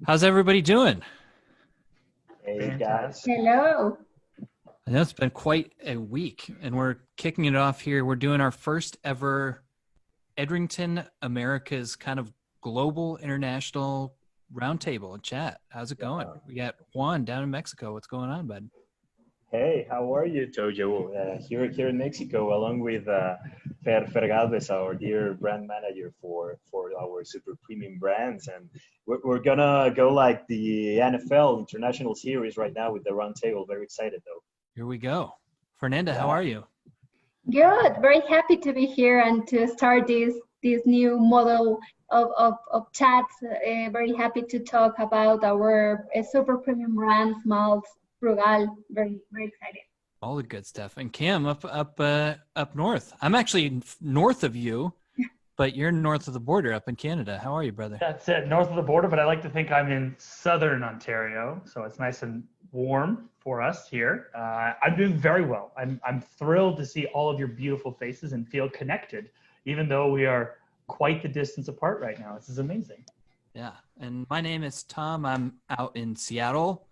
How's everybody doing? Hey guys. Fantastic. Hello. I know it's been quite a week, and we're kicking it off here. We're doing our first ever Edrington, America's kind of global international roundtable and chat. How's it going? We got Juan down in Mexico. What's going on, bud? Hey, how are you, Tojo? Here in Mexico, along with Fer Galvez, our dear brand manager for our super premium brands, and we're gonna go like the NFL International Series right now with the roundtable. Very excited though. Here we go. Fernanda, how Yeah. are you? Good. Very happy to be here and to start this new model of chats. Very happy to talk about our super premium brands, malts, frugal. Very excited. All the good stuff. And Kim, up north. I'm actually north of you, but you're north of the border up in Canada. How are you, brother? That's it, north of the border, but I like to think I'm in southern Ontario, so it's nice and warm for us here. I'm doing very well. I'm thrilled to see all of your beautiful faces and feel connected, even though we are quite the distance apart right now. This is amazing. Yeah, and my name is Tom. I'm out in Seattle.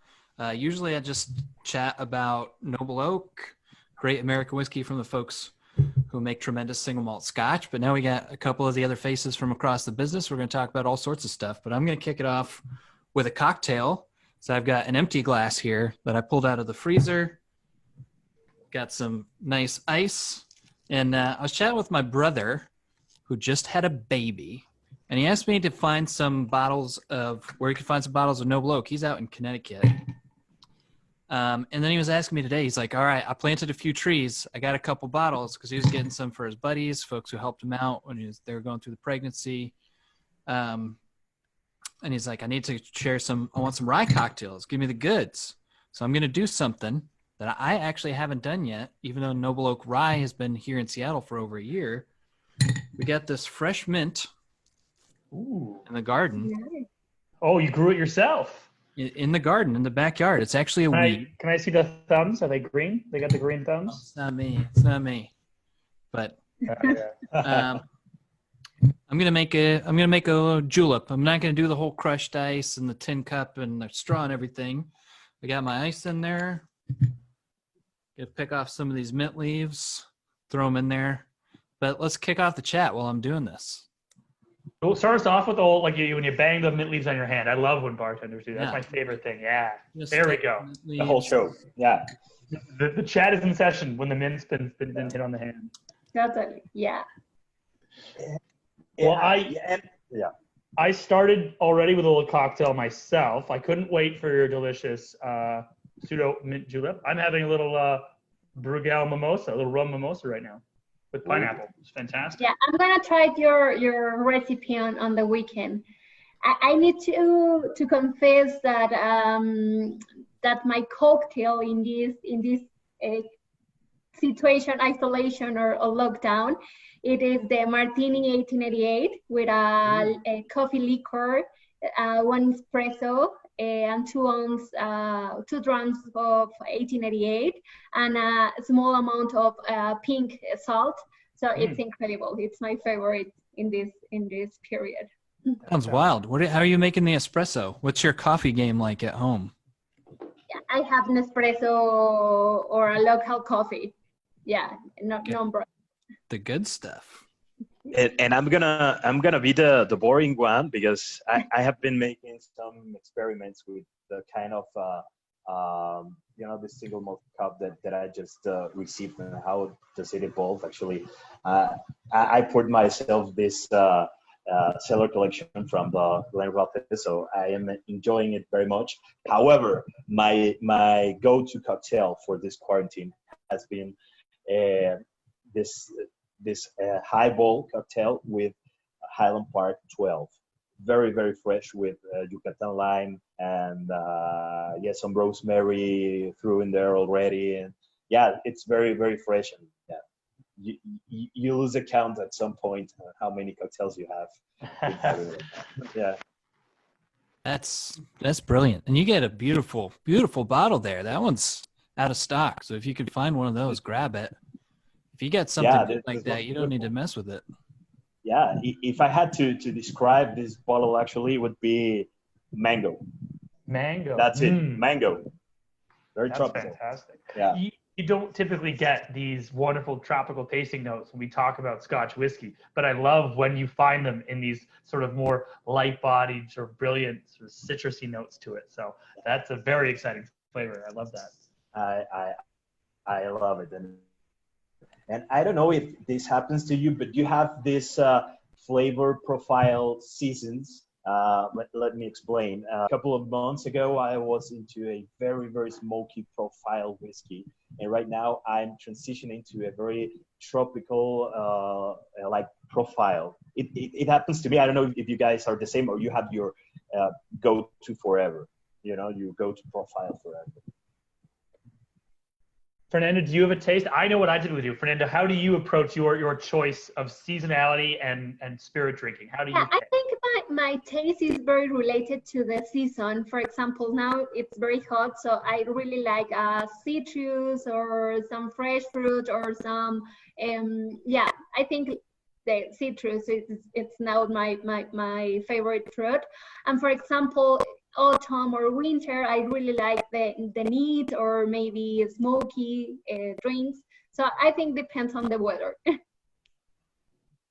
Usually I just chat about Noble Oak, great American whiskey from the folks who make tremendous single malt scotch. But now we got a couple of the other faces from across the business. We're going to talk about all sorts of stuff. But I'm going to kick it off with a cocktail. So I've got an empty glass here that I pulled out of the freezer. Got some nice ice. And I was chatting with my brother who just had a baby. And he asked me to find some bottles of where he could find some bottles of Noble Oak. He's out in Connecticut. And then he was asking me today, he's like, all right, I planted a few trees. I got a couple bottles because he was getting some for his buddies, folks who helped him out when they were going through the pregnancy. And he's like, I need to share I want some rye cocktails. Give me the goods. So I'm going to do something that I actually haven't done yet, even though Noble Oak Rye has been here in Seattle for over a year. We got this fresh mint Ooh. in the garden. Nice. Oh, you grew it yourself. In the garden, in the backyard. It's actually a weed. Can I see the thumbs? Are they green? They got the green Oh, thumbs? it's not me. It's not me. But Yeah. I'm gonna make a julep. I'm not gonna do the whole crushed ice and the tin cup and the straw and everything. I got my ice in there. Gonna pick off some of these mint leaves, throw them in there. But let's kick off the chat while I'm doing this. Well, start us off with the whole, like when you bang the mint leaves on your hand. I love when bartenders do that. That's Yeah. my favorite thing. Yeah. Just There we take go. mint The whole leaves. show. Yeah. The chat is in session when the mint's been hit on the hand. Totally. Yeah. Well, Yeah. I started already with a little cocktail myself. I couldn't wait for your delicious pseudo mint julep. I'm having a little Brugal mimosa, a little rum mimosa right now with pineapple. It's fantastic. Yeah. I'm gonna try your recipe on the weekend. I need to confess that that my cocktail in this situation, isolation or lockdown, it is the Martini 1888 with a coffee liquor, one espresso, and 2 drums of 1888, and a small amount of pink salt. So it's incredible. It's my favorite in this period. Sounds wild. How are you making the espresso? What's your coffee game like at home? I have Nespresso or a local coffee. Yeah, not non-brand. The good stuff. And I'm gonna be the boring one because I have been making some experiments with the kind of the single malt cup that I just received, and how does it evolve. Actually, I poured myself this cellar collection from the Glenrothes, so I am enjoying it very much. However, my go-to cocktail for this quarantine has been this highball cocktail with Highland Park 12. Very, very fresh with Yucatan lime and some rosemary through in there already. And yeah, it's very, very fresh. And yeah, you lose a count at some point how many cocktails you have. Yeah. That's brilliant. And you get a beautiful, beautiful bottle there. That one's out of stock. So if you could find one of those, grab it. If you get something good like that, you don't need to mess with it. Yeah, if I had to describe this bottle, actually, it would be mango. Mango. That's it. Mango. Very That's tropical. fantastic. Yeah. You don't typically get these wonderful tropical tasting notes when we talk about Scotch whiskey, but I love when you find them in these sort of more light-bodied, sort of brilliant, sort of citrusy notes to it. So that's a very exciting flavor. I love that. I love it, and I don't know if this happens to you, but you have this flavor profile seasons. Let me explain. A couple of months ago, I was into a very, very smoky profile whiskey. And right now I'm transitioning to a very tropical, like profile. It happens to me. I don't know if you guys are the same or you have your go-to forever. You know, you go to profile forever. Fernanda, do you have a taste? I know what I did with you. Fernanda, how do you approach your choice of seasonality and spirit drinking? How do you Yeah, I pick? think my taste is very related to the season. For example, now it's very hot, so I really like citrus or some fresh fruit or some, yeah, I think the citrus it's now my favorite fruit. And for example, autumn or winter, I really like the neat or maybe smoky drinks. So I think depends on the weather.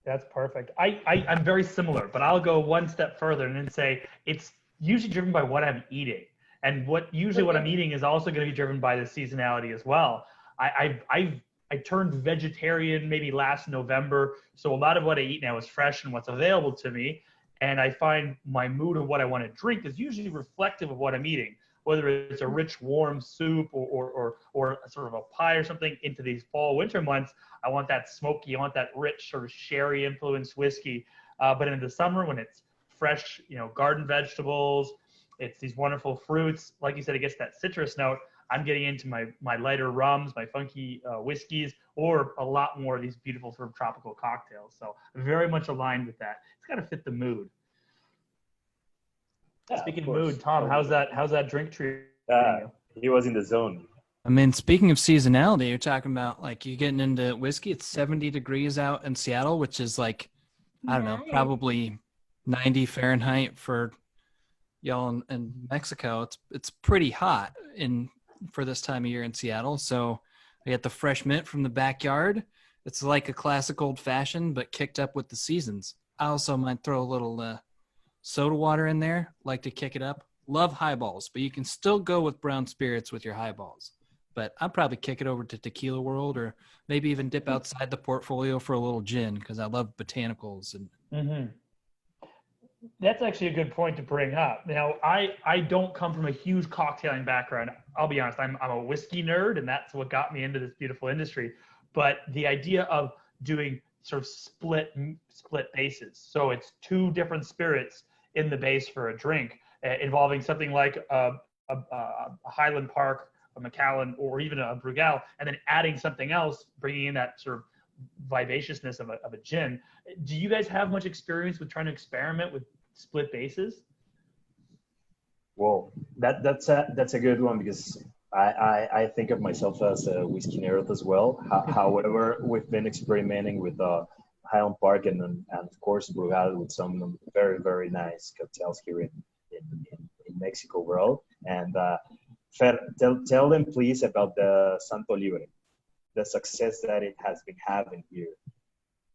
That's perfect. I'm very similar, but I'll go one step further and then say it's usually driven by what I'm eating. And what I'm eating is also going to be driven by the seasonality as well. I turned vegetarian maybe last November, so a lot of what I eat now is fresh and what's available to me. And I find my mood of what I want to drink is usually reflective of what I'm eating, whether it's a rich, warm soup or sort of a pie or something into these fall, winter months. I want that smoky, I want that rich sort of sherry influenced whiskey. But in the summer when it's fresh, garden vegetables, it's these wonderful fruits. Like you said, it gets that citrus note. I'm getting into my lighter rums, my funky whiskeys, or a lot more of these beautiful sort of tropical cocktails. So very much aligned with that. It's got to fit the mood. Yeah, Speaking of mood, Tom, how's that drink treating you? He was in the zone. I mean, speaking of seasonality, you're talking about like you getting into whiskey. It's 70 degrees out in Seattle, which is like, I don't know, Nice. probably 90 Fahrenheit for y'all in Mexico. It's pretty hot for this time of year in Seattle. So I get the fresh mint from the backyard. It's like a classic old fashioned, but kicked up with the seasons. I also might throw a little soda water in there, like to kick it up. Love highballs, but you can still go with brown spirits with your highballs. But I'd probably kick it over to Tequila World or maybe even dip outside the portfolio for a little gin because I love botanicals. And That's actually a good point to bring up. Now, I don't come from a huge cocktailing background. I'll be honest, I'm a whiskey nerd, and that's what got me into this beautiful industry. But the idea of doing sort of split bases, so it's two different spirits in the base for a drink, involving something like a Highland Park, a Macallan, or even a Brugal, and then adding something else, bringing in that sort of vivaciousness of a gin. Do you guys have much experience with trying to experiment with split bases? Well, that's a good one because I think of myself as a whiskey nerd as well. However, we've been experimenting with Highland Park and of course Brugal with some very, very nice cocktails here in Mexico world. And Fer, tell them please about the Santo Libre, the success that it has been having here.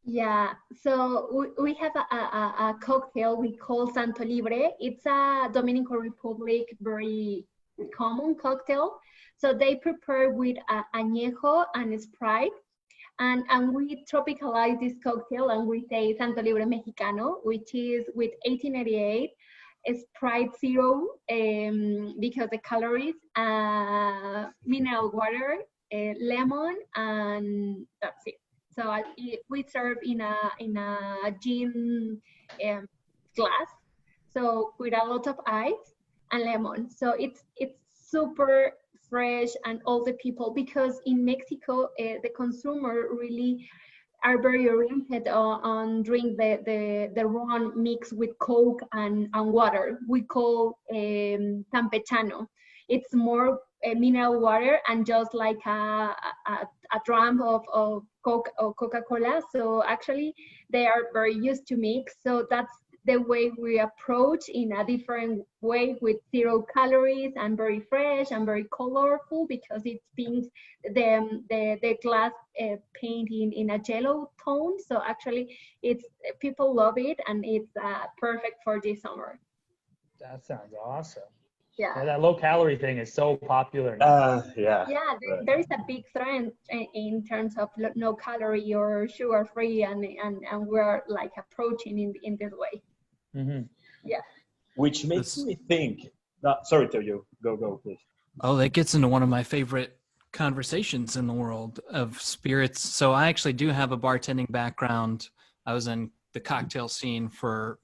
Yeah, so we have a cocktail we call Santo Libre. It's a Dominican Republic very common cocktail. So they prepare with añejo and Sprite. And we tropicalize this cocktail and we say Santo Libre Mexicano, which is with 1888 Sprite zero because the calories, mineral water, lemon, and that's it. So we serve in a gin glass, so with a lot of ice and lemon. So it's super fresh, and all the people, because in Mexico the consumer really are very oriented on drink the rum mixed with Coke and water. We call campechano. It's more mineral water and just like a dram of Coke or Coca-Cola. So actually they are very used to mix. So that's the way we approach in a different way with 0 calories and very fresh and very colorful, because it paints the glass painting in a yellow tone. So actually it's people love it, and it's perfect for this summer. That sounds awesome. Yeah. Yeah, that low calorie thing is so popular now. Yeah. Yeah, there is a big trend in terms of no calorie or sugar free, and we're like approaching in this way. Mm-hmm. Yeah. Which makes me think. Sorry, Toyo. Go, please. Oh, that gets into one of my favorite conversations in the world of spirits. So I actually do have a bartending background. I was in the cocktail scene for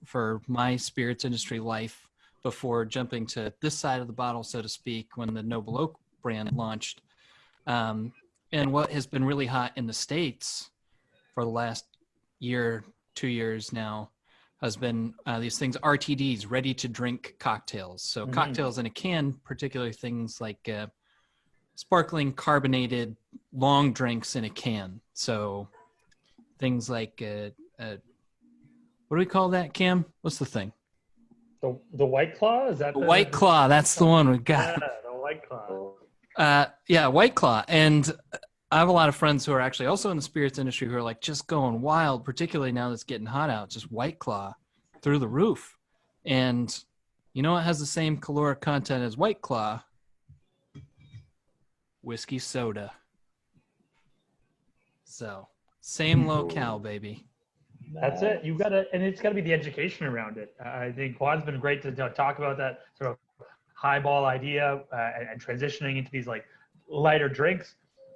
my spirits industry life before jumping to this side of the bottle, so to speak, when the Noble Oak brand launched. And what has been really hot in the States for the last year, 2 years now, has been these things, RTDs, ready to drink cocktails. So cocktails in a can, particularly things like sparkling carbonated long drinks in a can. So things like, what do we call that, Cam? What's the thing? The White Claw? Is that the White Claw? That's the one we got. Yeah, the White Claw. Yeah, White Claw. And I have a lot of friends who are actually also in the spirits industry who are like just going wild, particularly now that it's getting hot out, just White Claw through the roof. And you know what has the same caloric content as White Claw? Whiskey soda. So same locale, baby. That's it. You gotta, and it's gotta be the education around it. I think Juan's been great to talk about that sort of highball idea and transitioning into these like lighter drinks.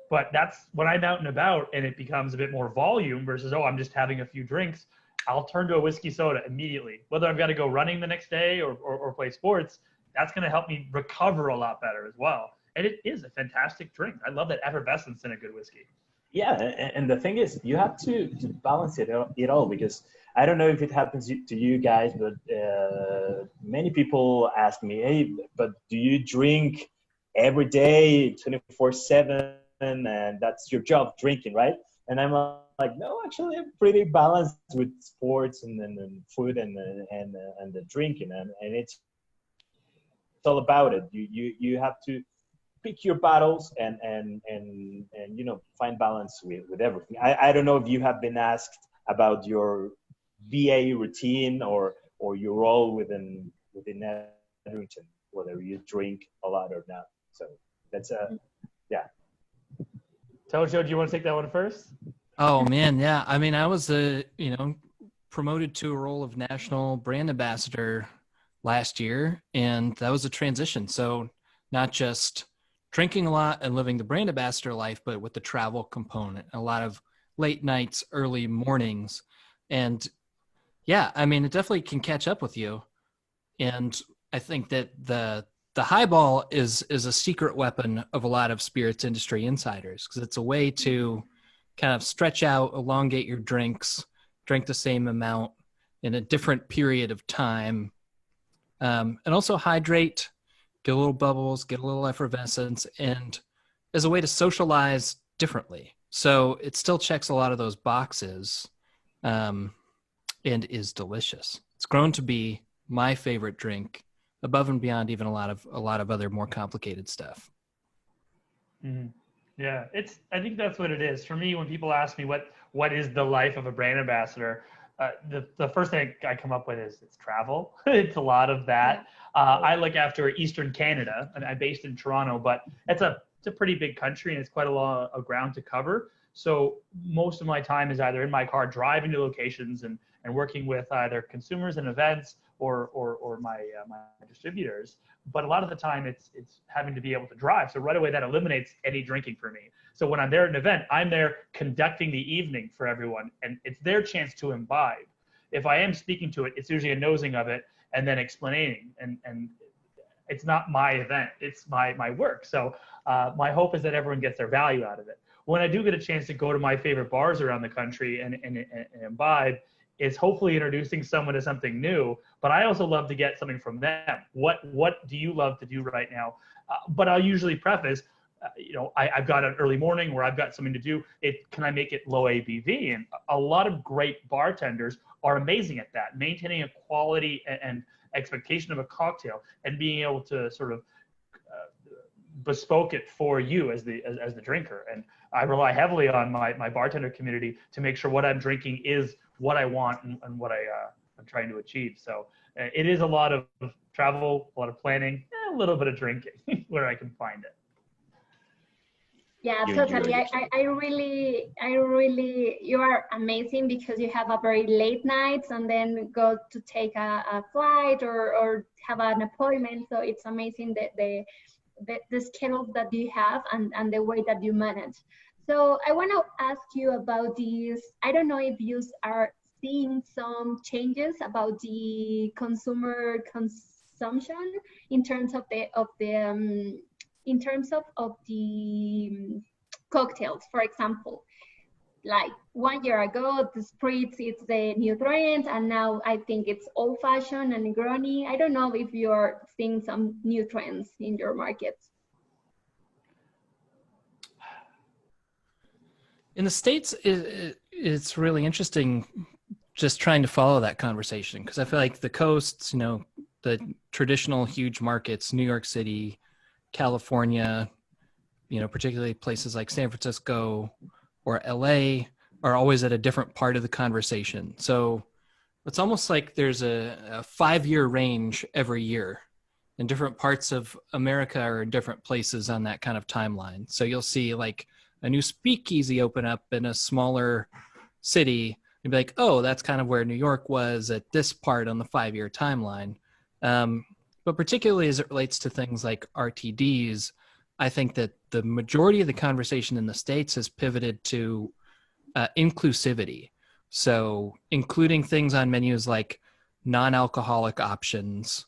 But that's when I'm out and about and it becomes a bit more volume versus, oh, I'm just having a few drinks. I'll turn to a whiskey soda immediately. Whether I've got to go running the next day or play sports, that's going to help me recover a lot better as well. And it is a fantastic drink. I love that effervescence in a good whiskey. Yeah, and the thing is, you have to balance it all, because I don't know if it happens to you guys, but many people ask me, hey, but do you drink every day, 24/7, and that's your job, drinking, right? And I'm like, no, actually, I'm pretty balanced with sports and food and the drinking, and it's all about it. You have to pick your battles and you know, find balance with everything. I don't know if you have been asked about your VA routine or your role within Edrington, whether you drink a lot or not. So that's yeah. Tojo, do you want to take that one first? Oh man, yeah. I mean, I was promoted to a role of national brand ambassador last year, and that was a transition. So not just drinking a lot and living the brand ambassador life, but with the travel component, a lot of late nights, early mornings. And yeah, I mean, it definitely can catch up with you. And I think that the highball is a secret weapon of a lot of spirits industry insiders, because it's a way to kind of stretch out, elongate your drinks, drink the same amount in a different period of time, and also hydrate, get a little bubbles, get a little effervescence, and as a way to socialize differently. So it still checks a lot of those boxes, and is delicious. It's grown to be my favorite drink, above and beyond even a lot of other more complicated stuff. Mm-hmm. Yeah, I think that's what it is. For me, when people ask me what is the life of a brand ambassador, the first thing I come up with is it's travel. It's a lot of that. I look after Eastern Canada, and I'm based in Toronto, but it's a pretty big country and it's quite a lot of ground to cover. So most of my time is either in my car driving to locations and working with either consumers and events or my distributors. But a lot of the time it's having to be able to drive. So right away that eliminates any drinking for me. So when I'm there at an event, I'm there conducting the evening for everyone, and it's their chance to imbibe. If I am speaking to it, it's usually a nosing of it and then explaining. And it's not my event, it's my work. So my hope is that everyone gets their value out of it. When I do get a chance to go to my favorite bars around the country and imbibe, it's hopefully introducing someone to something new, but I also love to get something from them. What do you love to do right now? But I'll usually preface, I've got an early morning where I've got something to do. Can I make it low ABV? And a lot of great bartenders are amazing at that, maintaining a quality and expectation of a cocktail and being able to sort of bespoke it for you as the drinker. And I rely heavily on my bartender community to make sure what I'm drinking is what I want and what I'm trying to achieve. So it is a lot of travel, a lot of planning, and a little bit of drinking where I can find it. Yeah, totally. I really, you are amazing because you have a very late nights and then go to take a flight or have an appointment. So it's amazing that the schedule that you have and the way that you manage. So I want to ask you about these. I don't know if you are seeing some changes about the consumer consumption in terms of the cocktails. For example, like 1 year ago, the spritz is the new trend, and now I think it's old fashioned and Negroni. I don't know if you're seeing some new trends in your markets. In the States, it's really interesting just trying to follow that conversation, because I feel like the coasts, the traditional huge markets, New York City, California, particularly places like San Francisco or LA, are always at a different part of the conversation. So it's almost like there's a 5-year range every year, and different parts of America are in different places on that kind of timeline. So you'll see like a new Speakeasy open up in a smaller city and be like, oh, that's kind of where New York was at this part on the 5-year timeline. But particularly as it relates to things like RTDs, I think that the majority of the conversation in the States has pivoted to inclusivity. So including things on menus like non-alcoholic options,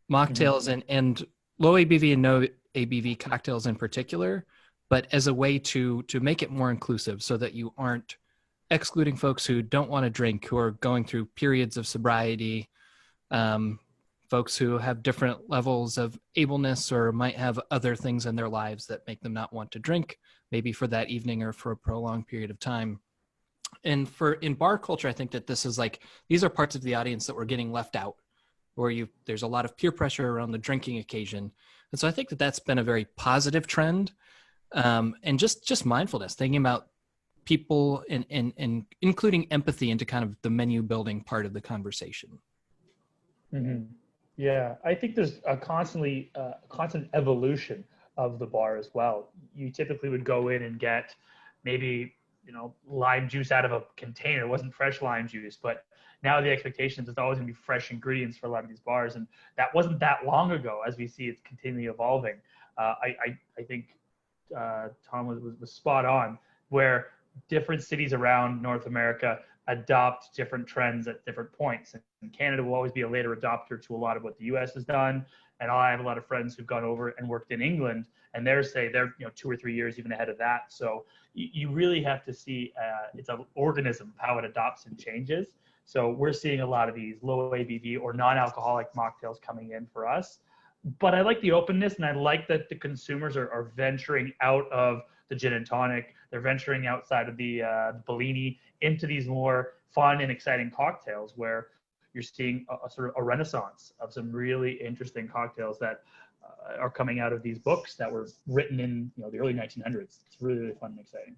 mocktails and low ABV and no ABV cocktails in particular, but as a way to make it more inclusive so that you aren't excluding folks who don't want to drink, who are going through periods of sobriety, folks who have different levels of ableness or might have other things in their lives that make them not want to drink, maybe for that evening or for a prolonged period of time. And in bar culture, I think that this is like, these are parts of the audience that were getting left out, where there's a lot of peer pressure around the drinking occasion. And so I think that that's been a very positive trend. And just mindfulness, thinking about people and including empathy into kind of the menu building part of the conversation. Mm-hmm. Yeah, I think there's a constant evolution of the bar as well. You typically would go in and get maybe, lime juice out of a container. It wasn't fresh lime juice, but now the expectation is it's always going to be fresh ingredients for a lot of these bars. And that wasn't that long ago, as we see it's continually evolving. I think Tom was spot on, where different cities around North America adopt different trends at different points. And Canada will always be a later adopter to a lot of what the US has done. And I have a lot of friends who've gone over and worked in England, and they're 2 or 3 years even ahead of that. So you really have to see it's an organism, how it adopts and changes. So we're seeing a lot of these low ABV or non-alcoholic mocktails coming in for us. But I like the openness, and I like that the consumers are venturing out of the gin and tonic. They're venturing outside of the Bellini into these more fun and exciting cocktails, where you're seeing a sort of a renaissance of some really interesting cocktails that are coming out of these books that were written in the early 1900s. It's really, really fun and exciting.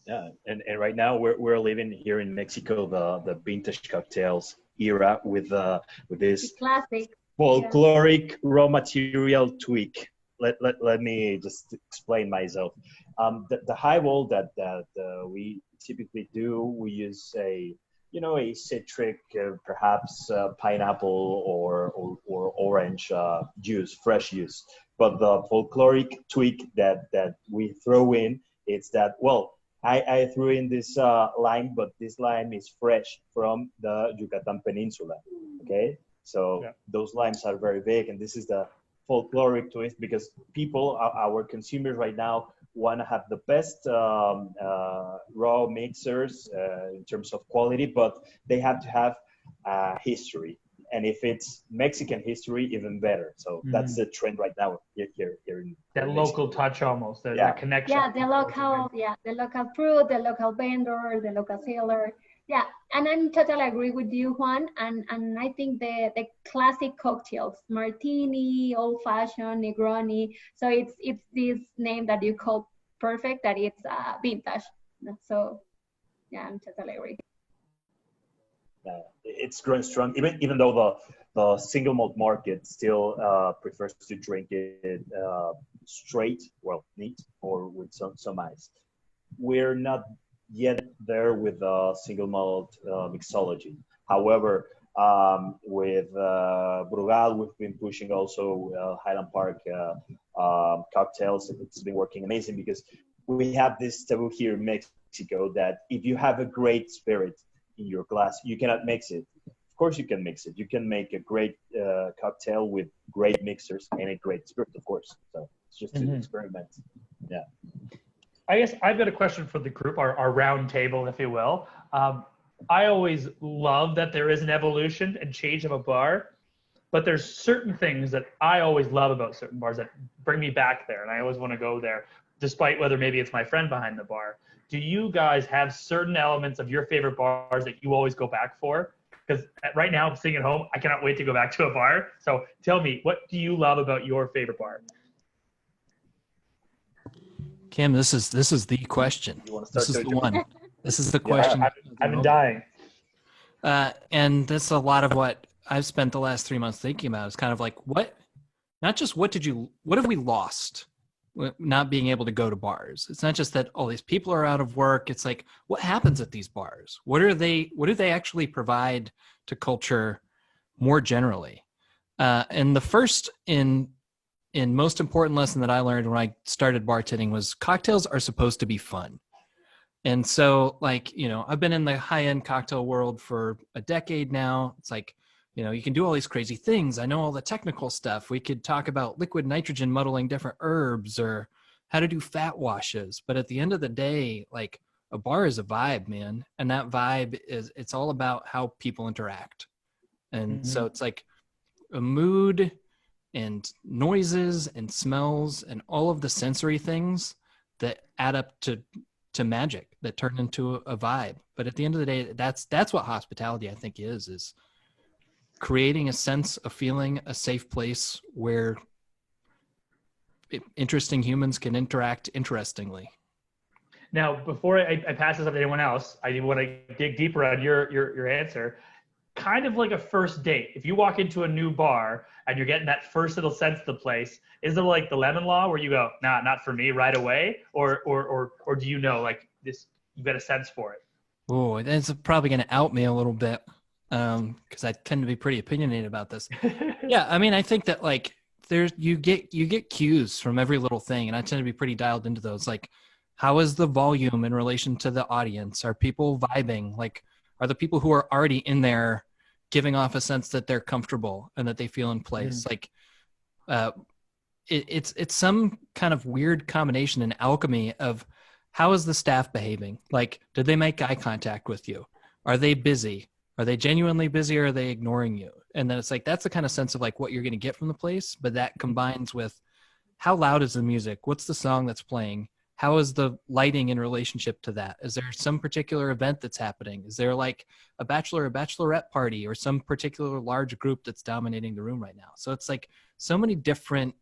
Yeah, and right now we're living here in Mexico the vintage cocktails era with this classic folkloric raw material tweak. Let me just explain myself. The highball that we typically do, we use a citric, perhaps pineapple or orange juice, fresh juice. But the folkloric tweak that we throw in, it's that, well, I threw in this lime, but this lime is fresh from the Yucatan Peninsula. Okay, so those limes are very big, and this is the folkloric twist, because people, our consumers right now, want to have the best raw mixers in terms of quality, but they have to have history. and if it's Mexican history, even better. So that's the trend right now here in that local touch almost, that connection. Yeah, the local fruit, the local vendor, the local seller. Yeah, and I'm totally agree with you, Juan. And I think the classic cocktails, martini, old fashioned, Negroni. So it's this name that you call perfect, that it's vintage. So yeah, I'm totally agree. It's growing strong, even though the single malt market still prefers to drink it straight, well, neat, or with some ice. We're not yet there with single malt mixology. However, with Brugal, we've been pushing also Highland Park cocktails. It's been working amazing because we have this taboo here in Mexico that if you have a great spirit in your glass, you cannot mix it. Of course you can mix it. You can make a great cocktail with great mixers and a great spirit, of course. So it's just an experiment. Yeah. I guess I've got a question for the group, our round table, if you will. I always love that there is an evolution and change of a bar, but there's certain things that I always love about certain bars that bring me back there, and I always want to go there, despite whether maybe it's my friend behind the bar. Do you guys have certain elements of your favorite bars that you always go back for? Because right now, I'm sitting at home, I cannot wait to go back to a bar. So tell me, what do you love about your favorite bar? Kim, this is the question. This is the one. This is the question. I've been dying. And that's a lot of what I've spent the last 3 months thinking about. It's kind of like, not just what have we lost not being able to go to bars? It's not just that all these people are out of work. It's like, what happens at these bars? What do they actually provide to culture more generally? And the first and most important lesson that I learned when I started bartending was cocktails are supposed to be fun. And so, like, I've been in the high-end cocktail world for a decade now. It's like, you can do all these crazy things. I know all the technical stuff. We could talk about liquid nitrogen muddling different herbs or how to do fat washes. But at the end of the day, like, a bar is a vibe, man. And that vibe it's all about how people interact. And so it's like a mood and noises and smells and all of the sensory things that add up to magic, that turn into a vibe. But at the end of the day, that's what hospitality, I think, is creating a sense, a feeling, a safe place where interesting humans can interact interestingly. Now, before I pass this up to anyone else, I want to dig deeper on your answer. Kind of like a first date. If you walk into a new bar and you're getting that first little sense of the place, is it like the lemon law where you go, nah, not for me right away? Or do you know, like, this, you've got a sense for it? Oh, that's probably going to out me a little bit. Because I tend to be pretty opinionated about this. Yeah, I mean, I think that, like, you get cues from every little thing, and I tend to be pretty dialed into those. Like, how is the volume in relation to the audience? Are people vibing? Like, are the people who are already in there giving off a sense that they're comfortable and that they feel in place? Like, it's some kind of weird combination and alchemy of how is the staff behaving? Like, did they make eye contact with you? Are they busy? Are they genuinely busy, or are they ignoring you? And then it's like, that's the kind of sense of like what you're going to get from the place. But that combines with how loud is the music? What's the song that's playing? How is the lighting in relationship to that? Is there some particular event that's happening? Is there like a bachelor or bachelorette party or some particular large group that's dominating the room right now? So it's like so many different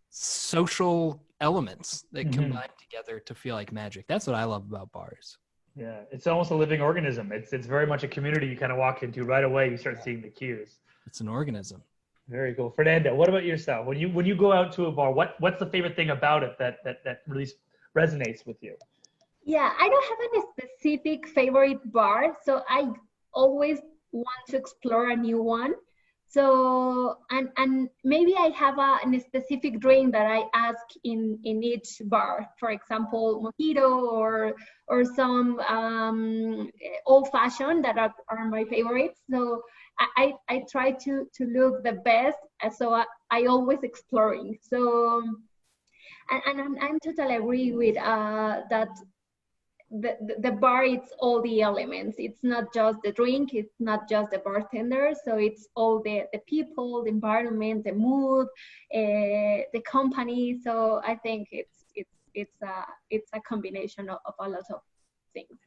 social elements that combine together to feel like magic. That's what I love about bars. Yeah, it's almost a living organism. It's very much a community you kind of walk into right away. You start seeing the cues. It's an organism. Very cool. Fernanda, what about yourself? When you go out to a bar, what's the favorite thing about it that really resonates with you? Yeah, I don't have any specific favorite bar, so I always want to explore a new one. So, and maybe I have a specific drink that I ask in each bar. For example, mojito or some old fashioned that are my favorites. So I try to look the best. So I always exploring. So, and I'm totally agree with that. the bar, it's all the elements. It's not just the drink, it's not just the bartender. So it's all the people, the environment, the mood, the company. So I think it's a combination of a lot of things.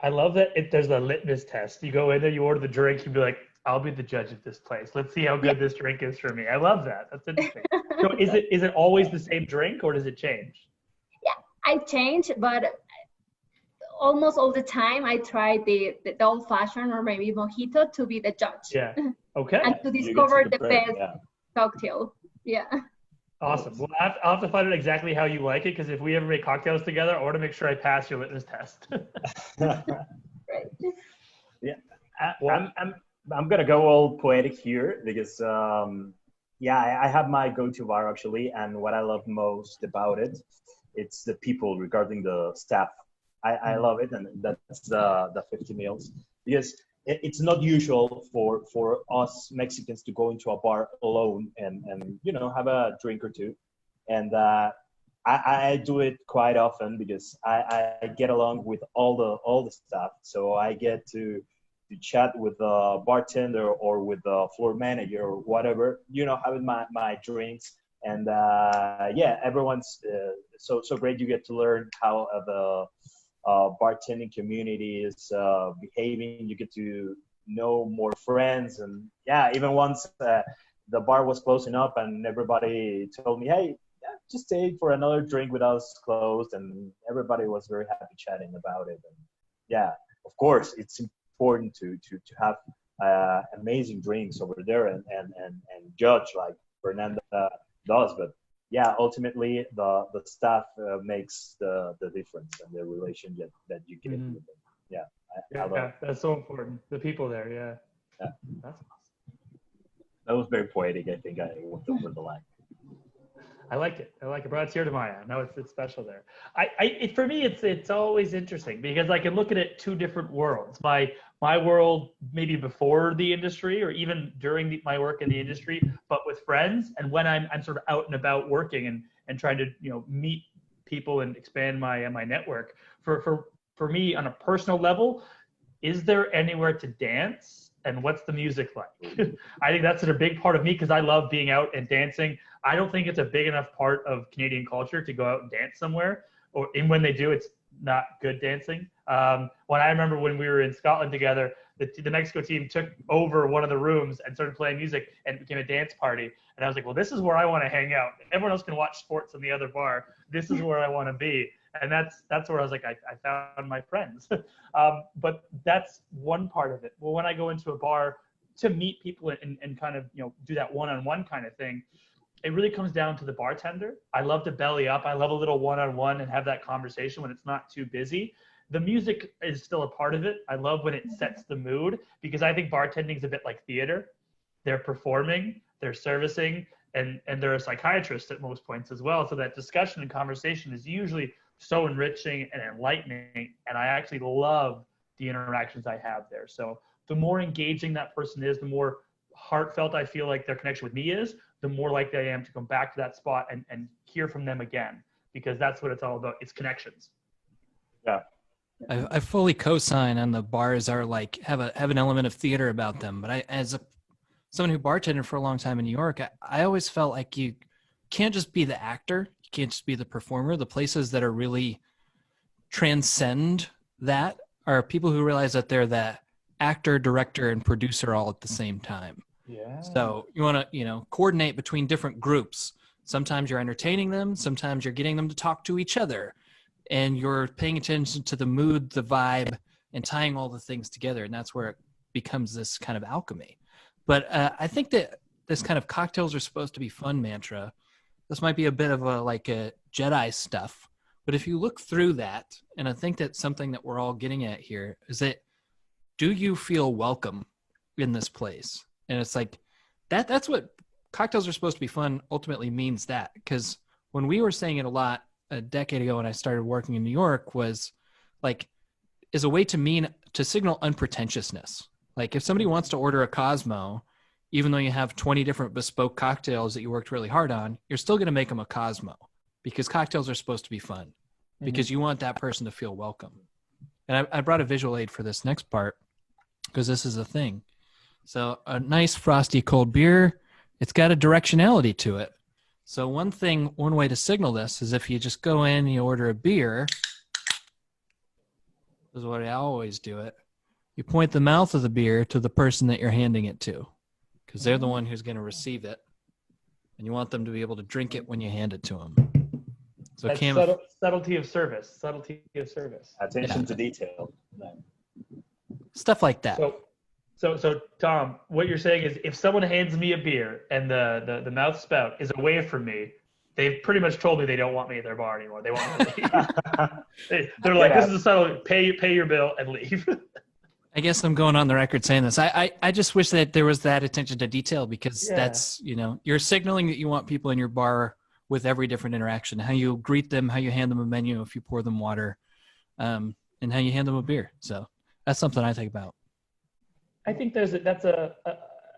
I love that there's a litmus test. You go in there, you order the drink, you'd be like, I'll be the judge of this place. Let's see how good this drink is for me. I love that. That's interesting. So is it always the same drink or does it change? Yeah, I change, but almost all the time I try the old fashioned or maybe mojito to be the judge. Yeah. Okay. And to discover the best cocktail. Yeah. Awesome. Well, I'll have to find out exactly how you like it, because if we ever make cocktails together, I want to make sure I pass your litmus test. Right. Yeah. I'm gonna go all poetic here because I have my go-to bar actually, and what I love most about it, it's the people regarding the staff. I love it, and that's the 50 meals, because it's not usual for us Mexicans to go into a bar alone and have a drink or two, and I do it quite often because I get along with all the staff, so I get to chat with the bartender or with the floor manager or whatever, having my drinks, and everyone's so great. You get to learn how the bartending community is behaving. You get to know more friends, and even once the bar was closing up and everybody told me, hey, just stay for another drink with us closed, and everybody was very happy chatting about it. And of course it's important to have amazing drinks over there and judge like Fernanda does, but ultimately the staff makes the difference and the relationship that you get with them. I love that's so important. The people there, yeah. That's awesome. That was very poetic. I think I went over the line. I like it. Brought a tear to my eye. No, it's special there. For me, it's always interesting because I can look at it two different worlds. My world maybe before the industry or even during my work in the industry, but with friends, and when I'm sort of out and about working and trying to meet people and expand my network. For me on a personal level, is there anywhere to dance? And what's the music like? I think that's a big part of me because I love being out and dancing. I don't think it's a big enough part of Canadian culture to go out and dance somewhere, and when they do, it's not good dancing. When I remember when we were in Scotland together, the Mexico team took over one of the rooms and started playing music, and it became a dance party. And I was like, well, this is where I want to hang out. Everyone else can watch sports in the other bar. This is where I want to be. And that's where I was like, I found my friends. But that's one part of it. Well, when I go into a bar to meet people and kind of do that one-on-one kind of thing, it really comes down to the bartender. I love to belly up. I love a little one-on-one and have that conversation when it's not too busy. The music is still a part of it. I love when it sets the mood, because I think bartending is a bit like theater. They're performing, they're servicing, and they're a psychiatrist at most points as well. So that discussion and conversation is usually so enriching and enlightening, and I actually love the interactions I have there. So the more engaging that person is, the more heartfelt I feel like their connection with me is, the more likely I am to come back to that spot and hear from them again, because that's what it's all about. It's connections. Yeah. I fully co-sign on the bars are like have an element of theater about them. But someone who bartended for a long time in New York, I always felt like you can't just be the actor. You can't just be the performer. The places that are really transcend that are people who realize that they're the actor, director, and producer all at the same time. Yeah. So you want to, coordinate between different groups. Sometimes you're entertaining them. Sometimes you're getting them to talk to each other. And you're paying attention to the mood, the vibe, and tying all the things together. And that's where it becomes this kind of alchemy. But I think that this kind of cocktails are supposed to be fun mantra. This might be a bit of a Jedi stuff. But if you look through that, and I think that's something that we're all getting at here, is that do you feel welcome in this place? And it's like that's what cocktails are supposed to be fun ultimately means, that. Because when we were saying it a lot a decade ago when I started working in New York was is a way to signal unpretentiousness. Like if somebody wants to order a Cosmo, even though you have 20 different bespoke cocktails that you worked really hard on, you're still going to make them a Cosmo, because cocktails are supposed to be fun, because you want that person to feel welcome. And I brought a visual aid for this next part because this is a thing. So a nice frosty cold beer, it's got a directionality to it. So one way to signal this is if you just go in and you order a beer. This is what I always do it. You point the mouth of the beer to the person that you're handing it to, because they're the one who's going to receive it, and you want them to be able to drink it when you hand it to them. So subtlety of service. Subtlety of service. Attention to detail. Stuff like that. So Tom, what you're saying is if someone hands me a beer and the mouth spout is away from me, they've pretty much told me they don't want me at their bar anymore. They want me to leave. They're like, this is a subtle, pay your bill and leave. I guess I'm going on the record saying this. I just wish that there was that attention to detail, because that's, you're signaling that you want people in your bar with every different interaction, how you greet them, how you hand them a menu if you pour them water, and how you hand them a beer. So that's something I think about. I think that's a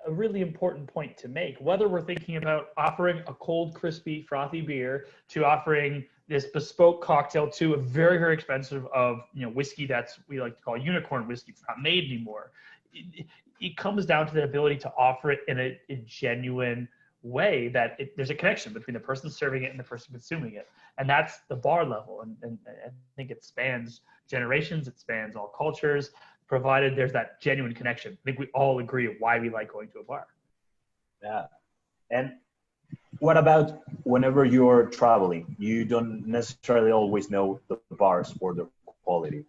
really important point to make. Whether we're thinking about offering a cold, crispy, frothy beer to offering this bespoke cocktail to a very, very expensive of whiskey we like to call unicorn whiskey. It's not made anymore. It comes down to the ability to offer it in a genuine way that there's a connection between the person serving it and the person consuming it. And that's the bar level. And I think it spans generations, it spans all cultures, provided there's that genuine connection. I think we all agree why we like going to a bar. Yeah. And what about whenever you're traveling? You don't necessarily always know the bars for the quality.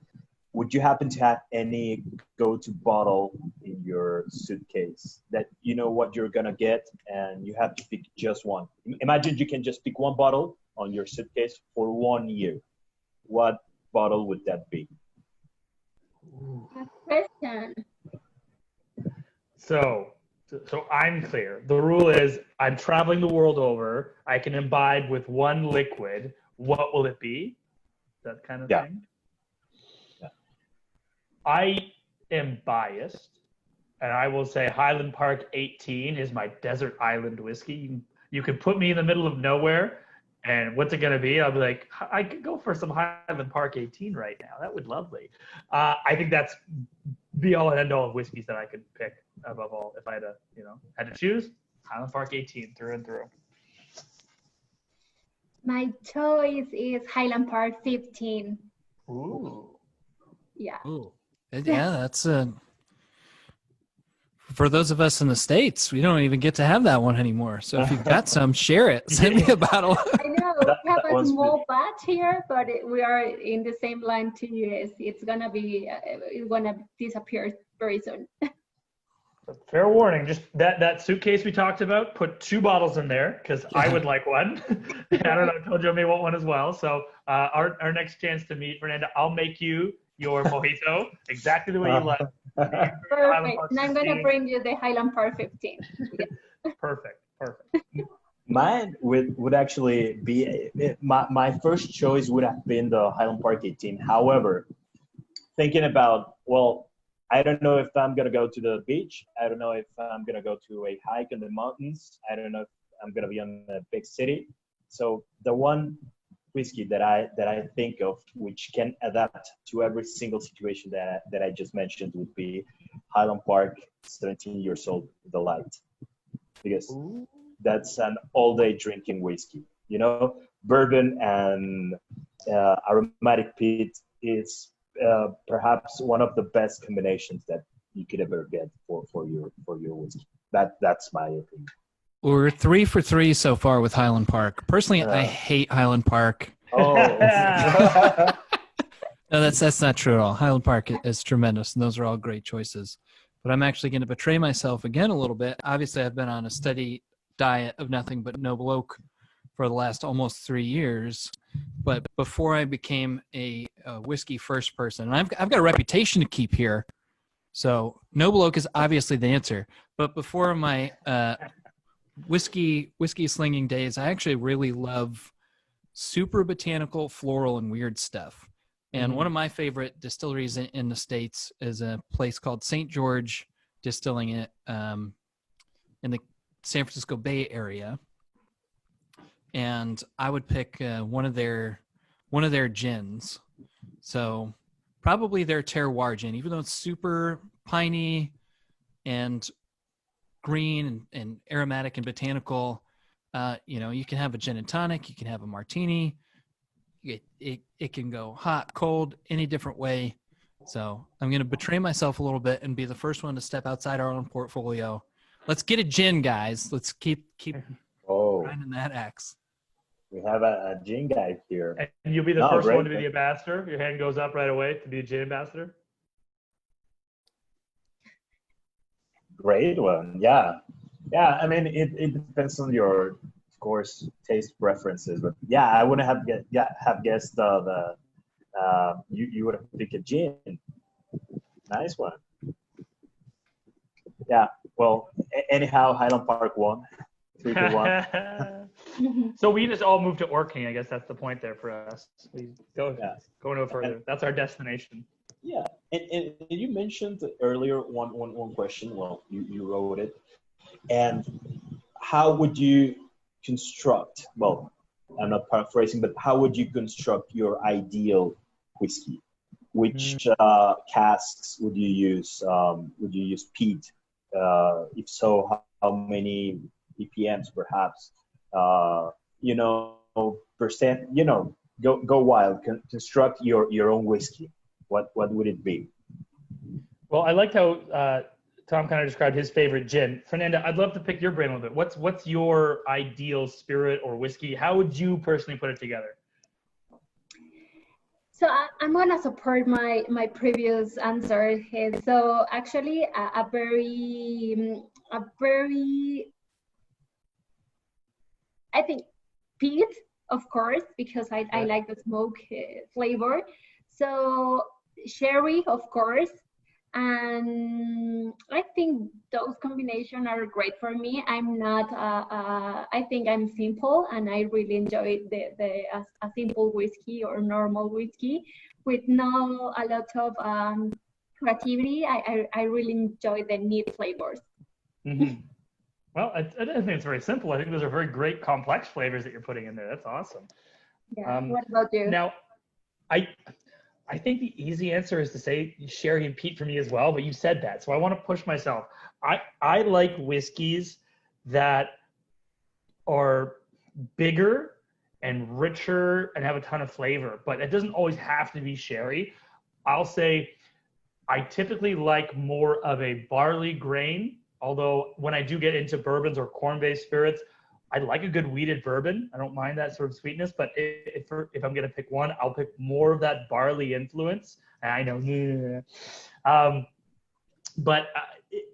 Would you happen to have any go-to bottle in your suitcase that you know what you're going to get and you have to pick just one? Imagine you can just pick one bottle on your suitcase for 1 year. What bottle would that be? Question. So I'm clear. The rule is I'm traveling the world over. I can imbibe with one liquid. What will it be? That kind of thing. Yeah. I am biased, and I will say Highland Park 18 is my desert island whiskey. You could put me in the middle of nowhere, and what's it going to be? I'll be like, I could go for some Highland Park 18 right now. That would be lovely. I think that's be all and end all of whiskeys that I could pick above all. If I had to choose, Highland Park 18 through and through. My choice is Highland Park 15. Ooh. Yeah. Ooh. Yeah, that's for those of us in the States, we don't even get to have that one anymore. So if you've got some, share it. Send me a bottle. I know we have a small batch here, but we are in the same line to US. It's gonna disappear very soon. Fair warning, just that suitcase we talked about, put 2 bottles in there because I would like one. And I don't know, I told you I may want one as well. So our next chance to meet, Fernanda, I'll make you your mojito exactly the way you like. Perfect. And I'm going to bring you the Highland Park 15. Yeah. Perfect. Mine would actually be, my first choice would have been the Highland Park 18. However, thinking about, I don't know if I'm going to go to the beach. I don't know if I'm going to go to a hike in the mountains. I don't know if I'm going to be in a big city. So the one whiskey that I think of which can adapt to every single situation that I just mentioned would be Highland Park 17 years old, the light, because that's an all-day drinking whiskey. Bourbon and aromatic peat is perhaps one of the best combinations that you could ever get for your whiskey. That's my opinion. We're 3 for 3 so far with Highland Park. Personally, I hate Highland Park. Oh, no, that's not true at all. Highland Park is tremendous, and those are all great choices. But I'm actually going to betray myself again a little bit. Obviously, I've been on a steady diet of nothing but noble oak for the last almost 3 years. But before I became a whiskey first person, and I've got a reputation to keep here, so noble oak is obviously the answer. But before my whiskey slinging days, I actually really love super botanical, floral, and weird stuff. And one of my favorite distilleries in the States is a place called St. George Distilling it in the San Francisco Bay Area. And I would pick one of their gins. So probably their terroir gin, even though it's super piney and green and aromatic and botanical. You can have a gin and tonic, you can have a martini. It can go hot, cold, any different way. So I'm going to betray myself a little bit and be the first one to step outside our own portfolio. Let's get a gin, guys. Let's keep grinding that axe. We have a gin guy here. And you'll be the first one to be the ambassador. Your hand goes up right away to be a gin ambassador. Great one. Yeah. I mean, it depends on your, of course, taste preferences. But yeah, I wouldn't have guessed you would have picked a gin. Nice one. Yeah. Well, anyhow, Highland Park won. 3-1. So we just all moved to Orkney. I guess that's the point there for us. We go no further. That's our destination. Yeah, and you mentioned earlier one question. Well, you wrote it. And how would you construct? Well, I'm not paraphrasing, but how would you construct your ideal whiskey? Which casks would you use? Would you use peat? If so, how many ppms perhaps? Percent. Go wild. Construct your own whiskey. What would it be? Well, I liked how Tom kind of described his favorite gin. Fernanda, I'd love to pick your brain a little bit. What's your ideal spirit or whiskey? How would you personally put it together? So I'm gonna support my previous answer. So actually, a very, I think, peat, of course, because I like the smoke flavor. So sherry, of course, and I think those combinations are great for me. I'm not. I think I'm simple, and I really enjoy a simple whiskey or normal whiskey with a lot of creativity. I really enjoy the neat flavors. Mm-hmm. Well, I think it's very simple. I think those are very great complex flavors that you're putting in there. That's awesome. Yeah. What about you? Now, I think the easy answer is to say sherry and peat for me as well, but you said that, so I want to push myself. I like whiskeys that are bigger and richer and have a ton of flavor, but it doesn't always have to be sherry. I'll say I typically like more of a barley grain, although when I do get into bourbons or corn-based spirits, I like a good wheated bourbon. I don't mind that sort of sweetness, but if I'm going to pick one, I'll pick more of that barley influence. I know, but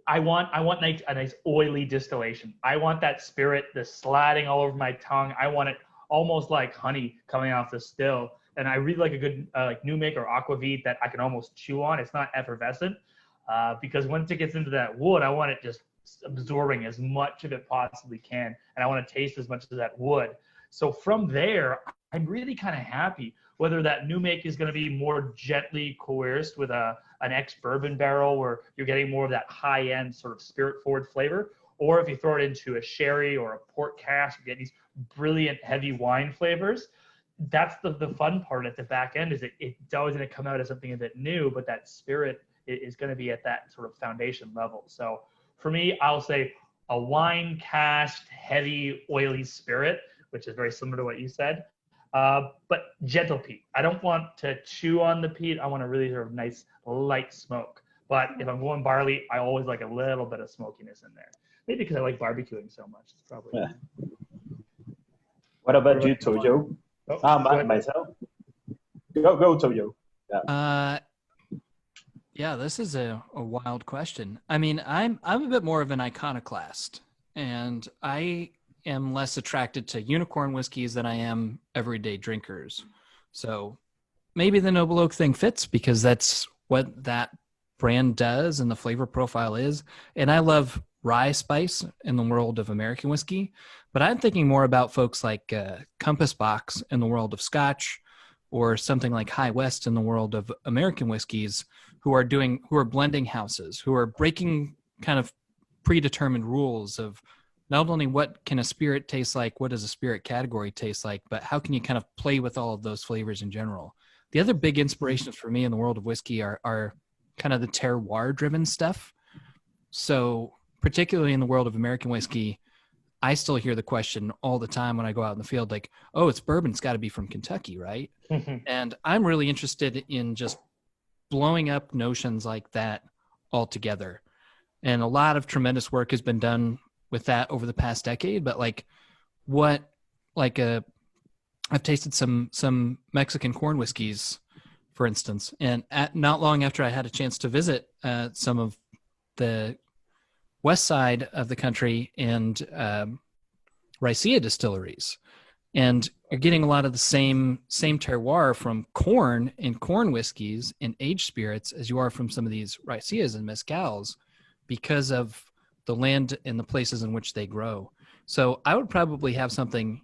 I want a nice oily distillation. I want that spirit, the slatting all over my tongue. I want it almost like honey coming off the still. And I really like a good like New Make or Aquavit that I can almost chew on. It's not effervescent because once it gets into that wood, I want it just absorbing as much of it possibly can, and I want to taste as much of that wood. So from there, I'm really kind of happy whether that New Make is going to be more gently coerced with an ex-bourbon barrel where you're getting more of that high-end sort of spirit-forward flavor, or if you throw it into a sherry or a port cask, you get these brilliant heavy wine flavors. That's the fun part at the back end, is it's always going to come out as something a bit new, but that spirit is going to be at that sort of foundation level. So for me, I'll say a wine cast, heavy, oily spirit, which is very similar to what you said, but gentle peat. I don't want to chew on the peat. I want a really sort of nice, light smoke. But if I'm going barley, I always like a little bit of smokiness in there. Maybe because I like barbecuing so much. It's probably. Yeah. What about you, Toyo? Myself. Go, Toyo. Yeah. Yeah, this is a wild question. I mean, I'm a bit more of an iconoclast, and I am less attracted to unicorn whiskeys than I am everyday drinkers. So maybe the Noble Oak thing fits because that's what that brand does and the flavor profile is. And I love rye spice in the world of American whiskey, but I'm thinking more about folks like Compass Box in the world of Scotch, or something like High West in the world of American whiskeys, who are blending houses, who are breaking kind of predetermined rules of not only what can a spirit taste like, what does a spirit category taste like, but how can you kind of play with all of those flavors in general. the other big inspirations for me in the world of whiskey are kind of the terroir driven stuff. So particularly in the world of American whiskey, I still hear the question all the time when I go out in the field, like, oh, it's bourbon, it's got to be from Kentucky, right? And I'm really interested in just blowing up notions like that altogether. And a lot of tremendous work has been done with that over the past decade. But I've tasted some Mexican corn whiskeys, for instance, and not long after I had a chance to visit some of the west side of the country and raicilla distilleries, and you're getting a lot of the same terroir from corn and corn whiskeys and aged spirits as you are from some of these raicillas and mezcals, because of the land and the places in which they grow. So I would probably have something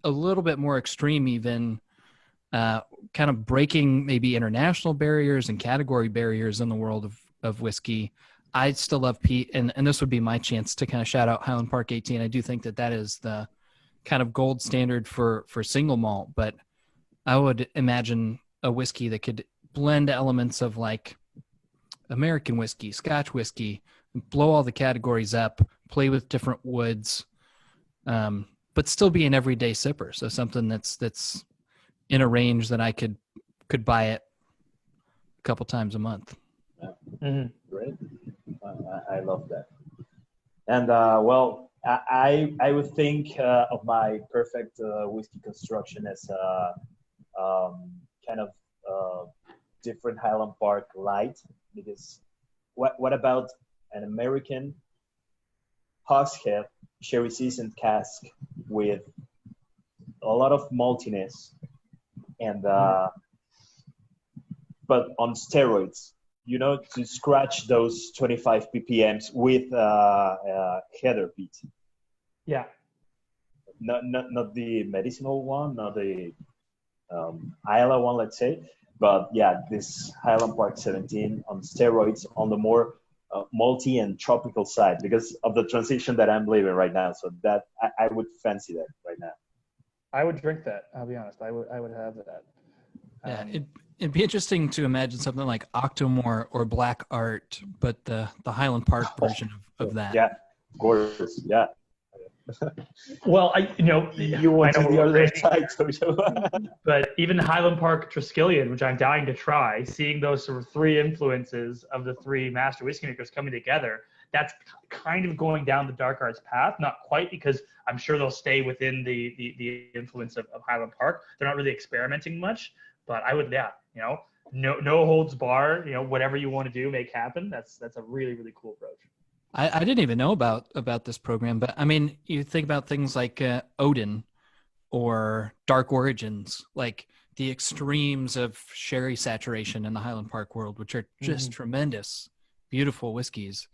a little bit more extreme, even kind of breaking maybe international barriers and category barriers in the world of whiskey. I still love peat, and this would be my chance to kind of shout out Highland Park 18. I do think that is the kind of gold standard for single malt, but I would imagine a whiskey that could blend elements of like American whiskey, Scotch whiskey, blow all the categories up, play with different woods, but still be an everyday sipper. So something that's in a range that I could buy it a couple times a month. Yeah. Mm-hmm. Great. I love that. And I would think of my perfect whiskey construction as kind of different Highland Park light, because what about an American hogshead sherry seasoned cask with a lot of maltiness and but on steroids, to scratch those 25 ppms with heather peat. Yeah. Not the medicinal one, not the Isla one, let's say, but yeah, this Highland Park 17 on steroids on the more malty and tropical side, because of the transition that I'm living right now. So that I would fancy that right now. I would drink that. I'll be honest. I would have that. Yeah, it'd be interesting to imagine something like Octomore or Black Art, but the Highland Park version of that. Yeah, gorgeous. Yeah. Well, you went to the other side, but even Highland Park Triskelion, which I'm dying to try, seeing those sort of three influences of the three master whiskey makers coming together, that's kind of going down the dark arts path. Not quite, because I'm sure they'll stay within the influence of Highland Park. They're not really experimenting much, but I would, no holds bar, whatever you want to do, make happen. That's a really, really cool approach. I didn't even know about this program, but I mean, you think about things like Odin or Dark Origins, like the extremes of sherry saturation in the Highland Park world, which are just tremendous, beautiful whiskeys,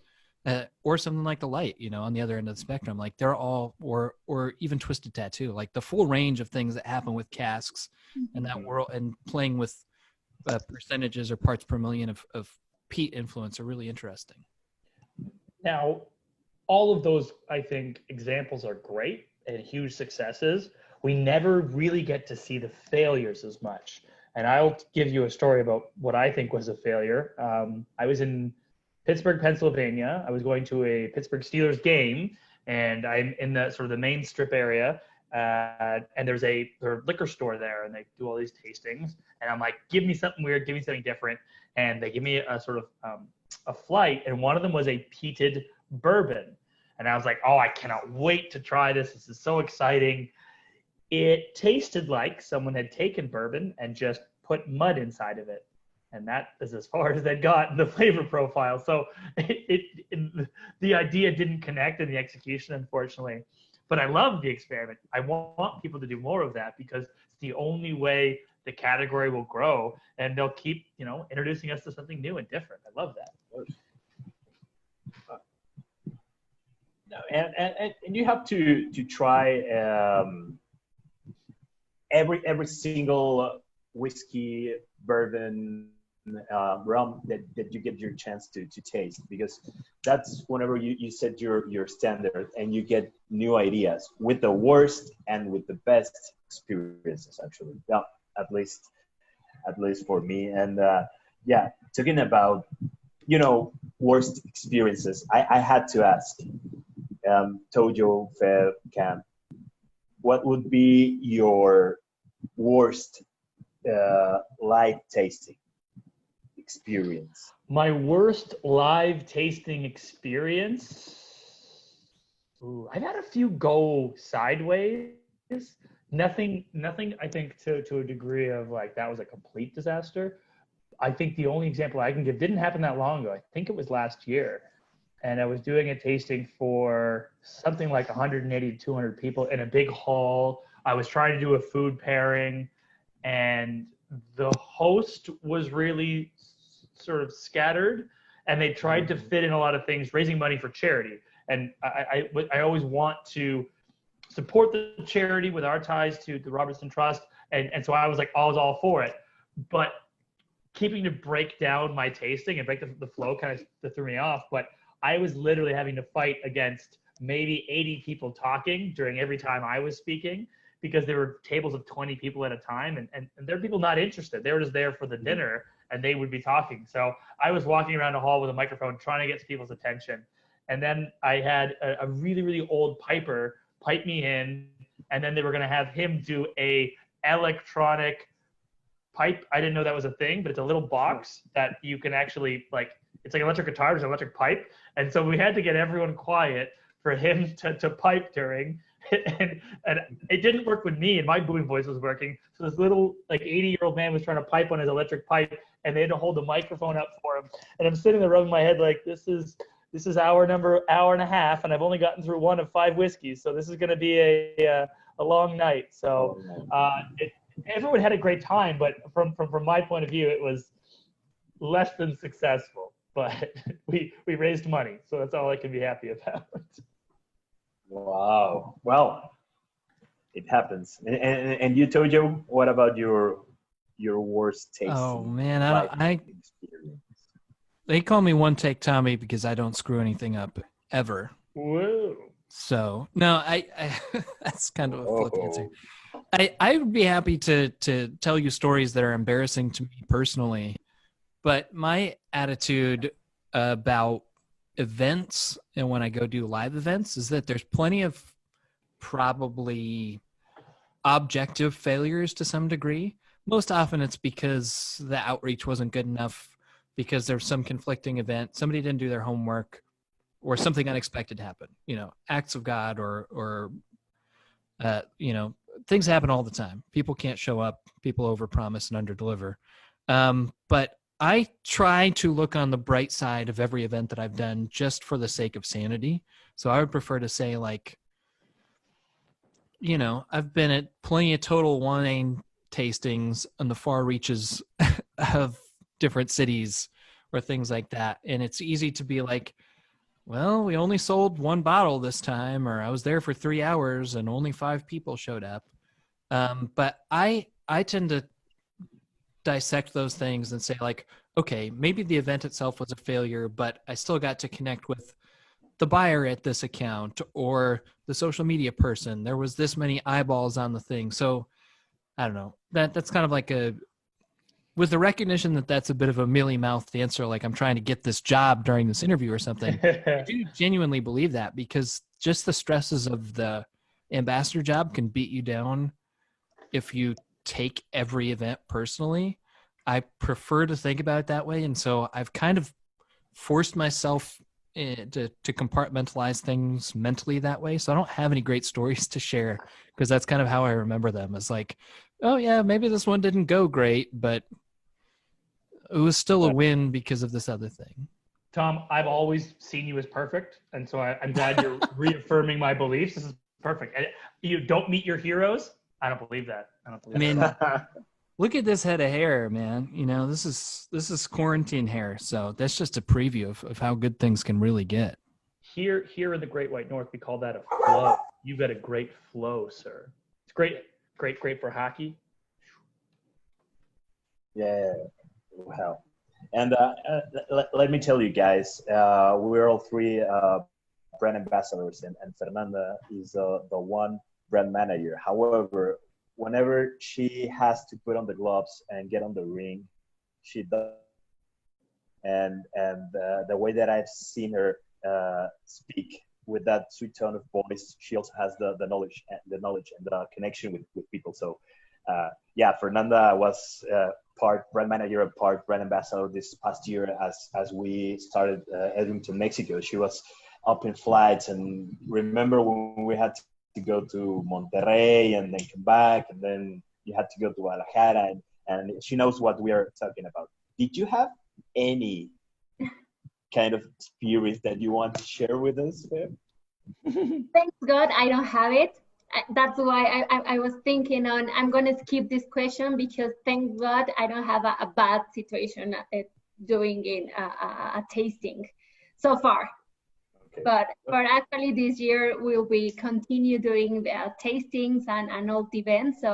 or something like the Light, on the other end of the spectrum. Like they're all, or even Twisted Tattoo, like the full range of things that happen with casks and that world, and playing with percentages or parts per million of peat influence are really interesting. Now, all of those, I think, examples are great and huge successes. We never really get to see the failures as much. And I'll give you a story about what I think was a failure. I was in Pittsburgh, Pennsylvania. I was going to a Pittsburgh Steelers game, and I'm in the sort of the main strip area. And there's a liquor store there, and they do all these tastings. And I'm like, give me something weird, give me something different. And they give me a sort of a flight, and one of them was a peated bourbon. And I was like, oh, I cannot wait to try this. This is so exciting. It tasted like someone had taken bourbon and just put mud inside of it. And that is as far as that got in the flavor profile. So the idea didn't connect in the execution, unfortunately. But I love the experiment. I want people to do more of that, because it's the only way the category will grow, and they'll keep, introducing us to something new and different. I love that. And you have to try every single whiskey, bourbon, rum that you get your chance to taste, because that's whenever you set your standard and you get new ideas with the worst and with the best experiences, actually. Yeah, at least at least for me. And yeah, talking about, worst experiences, I had to ask, Tojo, Fer, Cam, what would be your worst live tasting experience? My worst live tasting experience. Ooh, I've had a few go sideways. Nothing. I think to a degree of like that was a complete disaster. I think the only example I can give didn't happen that long ago. I think it was last year, and I was doing a tasting for something like 180 to 200 people in a big hall. I was trying to do a food pairing, and the host was really sort of scattered, and they tried to fit in a lot of things, raising money for charity. And I always want to support the charity with our ties to the Robertson Trust, and so I was all for it. But keeping to break down my tasting and break the flow kind of threw me off. But I was literally having to fight against maybe 80 people talking during every time I was speaking, because there were tables of 20 people at a time, and there are people not interested. They were just there for the dinner, and they would be talking. So I was walking around a hall with a microphone trying to get people's attention. And then I had a really, really old piper pipe me in, and then they were going to have him do a electronic pipe. I didn't know that was a thing, but it's a little box that you can actually, it's like an electric guitar, there's an electric pipe. And so we had to get everyone quiet for him to pipe during. And it didn't work with me, and my booming voice was working. So this little 80-year-old man was trying to pipe on his electric pipe, and they had to hold the microphone up for him. And I'm sitting there rubbing my head like, this is hour and a half, and I've only gotten through one of 5 whiskeys, so this is going to be a long night. So everyone had a great time, but from my point of view, it was less than successful. But we raised money, so that's all I can be happy about. Wow. Well, it happens. And you, Tojo, what about your worst tasting? Oh man, they call me One Take Tommy because I don't screw anything up ever. Whoa. So no, I that's kind of a flip answer. I would be happy to tell you stories that are embarrassing to me personally, but my attitude about events and when I go do live events is that there's plenty of probably objective failures to some degree. Most often it's because the outreach wasn't good enough, because there's some conflicting event, somebody didn't do their homework, or something unexpected happened. Acts of God or things happen all the time. People can't show up. People overpromise and underdeliver. But I try to look on the bright side of every event that I've done just for the sake of sanity. So I would prefer to say I've been at plenty of total wine tastings on the far reaches of different cities or things like that. And it's easy to be like, well, we only sold 1 bottle this time, or I was there for 3 hours and only 5 people showed up. But I tend to dissect those things and say okay, maybe the event itself was a failure, but I still got to connect with the buyer at this account or the social media person. There was this many eyeballs on the thing. So I don't know, that's kind of with the recognition that that's a bit of a mealy-mouthed answer, like I'm trying to get this job during this interview or something. I do genuinely believe that, because just the stresses of the ambassador job can beat you down if you take every event personally. I prefer to think about it that way, and so I've kind of forced myself to compartmentalize things mentally that way. So I don't have any great stories to share, because that's kind of how I remember them. It's like, oh yeah, maybe this one didn't go great, but it was still a win because of this other thing. Tom, I've always seen you as perfect, and so I'm glad you're reaffirming my beliefs. This is perfect. And you don't meet your heroes? I don't believe that. I mean, look at this head of hair, man. This is quarantine hair, so that's just a preview of how good things can really get. Here in the Great White North, we call that a flow. You've got a great flow, sir. It's great for hockey. Yeah, wow. And let me tell you guys, we're all 3 brand ambassadors, and Fernanda is the one brand manager. However, whenever she has to put on the gloves and get on the ring, she does. And the way that I've seen her speak with that sweet tone of voice, she also has the knowledge and the connection with people. So yeah, Fernanda was part brand manager and part brand ambassador this past year as we started Edrington, Mexico. She was up in flights, and remember when we had to go to Monterrey and then come back, and then you had to go to Guadalajara, and she knows what we are talking about. Did you have any kind of experience that you want to share with us, Fer? Thanks God, I don't have it. That's why I was thinking on, I'm going to skip this question because thank God I don't have a bad situation doing in a tasting so far. Okay. But actually this year we'll be continue doing the tastings and all the events. So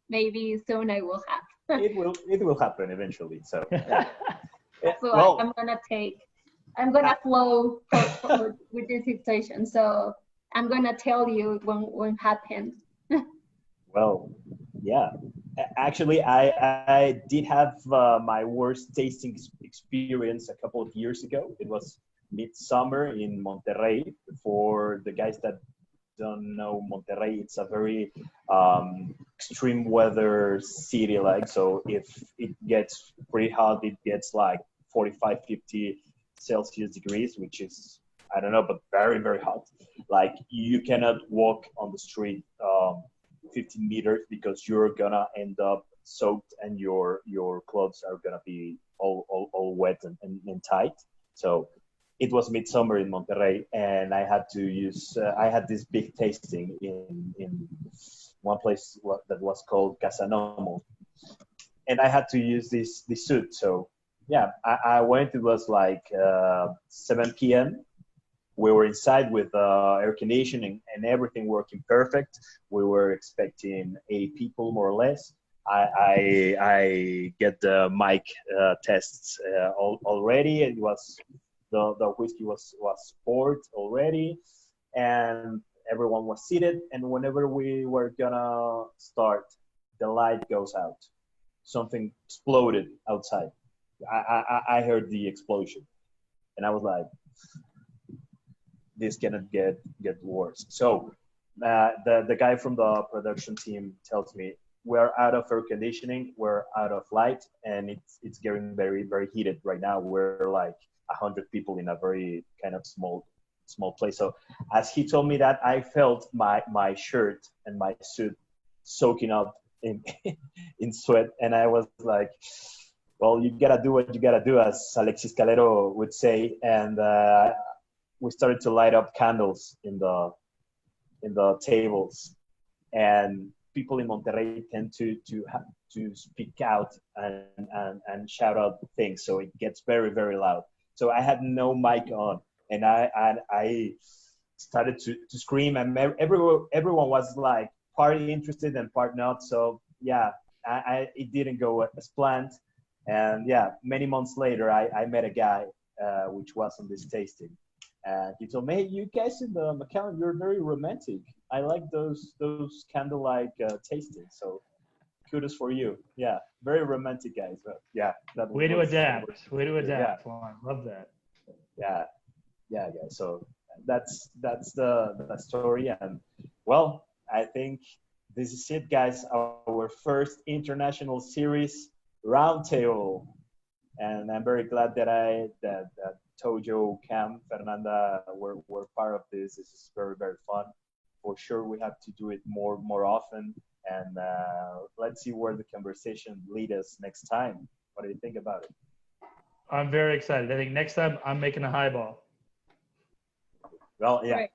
maybe soon I will have. It will happen eventually. So yeah. So well, I'm gonna flow with this situation. So I'm gonna tell you when happens. Well, yeah. Actually, I did have my worst tasting experience a couple of years ago. It was midsummer in Monterrey. For the guys that don't know Monterrey, it's a very extreme weather city. Like, so if it gets pretty hot, it gets like 45, 50 Celsius degrees, which is, I don't know, but very, very hot. Like, you cannot walk on the street 15 meters because you're gonna end up soaked and your clothes are gonna be all wet and tight. So it was midsummer in Monterrey, and I had to use, I had this big tasting in one place that was called Casanomo, and I had to use this suit. So yeah, I went, it was like 7 p.m. We were inside with air conditioning and everything working perfect. We were expecting 80 people more or less. I get the mic tests already. It was the whiskey was poured already, and everyone was seated. And whenever we were gonna start, the light goes out. Something exploded outside. I heard the explosion, and I was like, this cannot get worse. So the guy from the production team tells me, we're out of air conditioning, we're out of light, and it's getting very, very heated right now. We're like 100 people in a very kind of small place. So as he told me that, I felt my shirt and my suit soaking up in sweat, and I was like, well, you gotta do what you gotta do, as Alexis Calero would say. And we started to light up candles in the tables, and people in Monterrey tend to speak out and shout out things, so it gets very, very loud. So I had no mic on, and I started to scream, and everyone was like part interested and part not. So yeah, it didn't go as planned. And yeah, many months later, I met a guy which was on this tasting, and he told me, hey, you guys in the Macallan, you're very romantic. I like those candlelight tastings. So kudos for you. Yeah, very romantic guys. But yeah, that way to adapt. Way to adapt. Yeah. Juan. Love that. Yeah, guys. So that's the story. And well, I think this is it, guys. Our first international series roundtable, and I'm very glad that Tojo, Cam, Fernanda were part of this. This is very, very fun. For sure, we have to do it more often, and let's see where the conversation leads us next time. What do you think about it? I'm very excited. I think next time I'm making a highball. Well, yeah,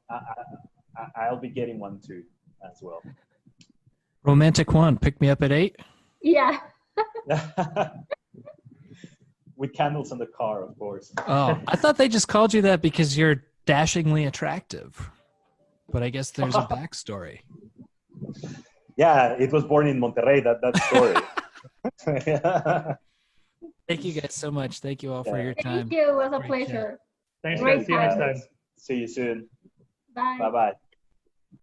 I'll be getting one too as well. Romantic Juan, pick me up at 8. Yeah. With candles in the car, of course. Oh, I thought they just called you that because you're dashingly attractive. But I guess there's a backstory. Yeah, it was born in Monterrey, that story. Thank you guys so much. Thank you all for your time. Thank you. It was a Great pleasure. Thanks, guys. See you next time. See you soon. Bye. Bye-bye.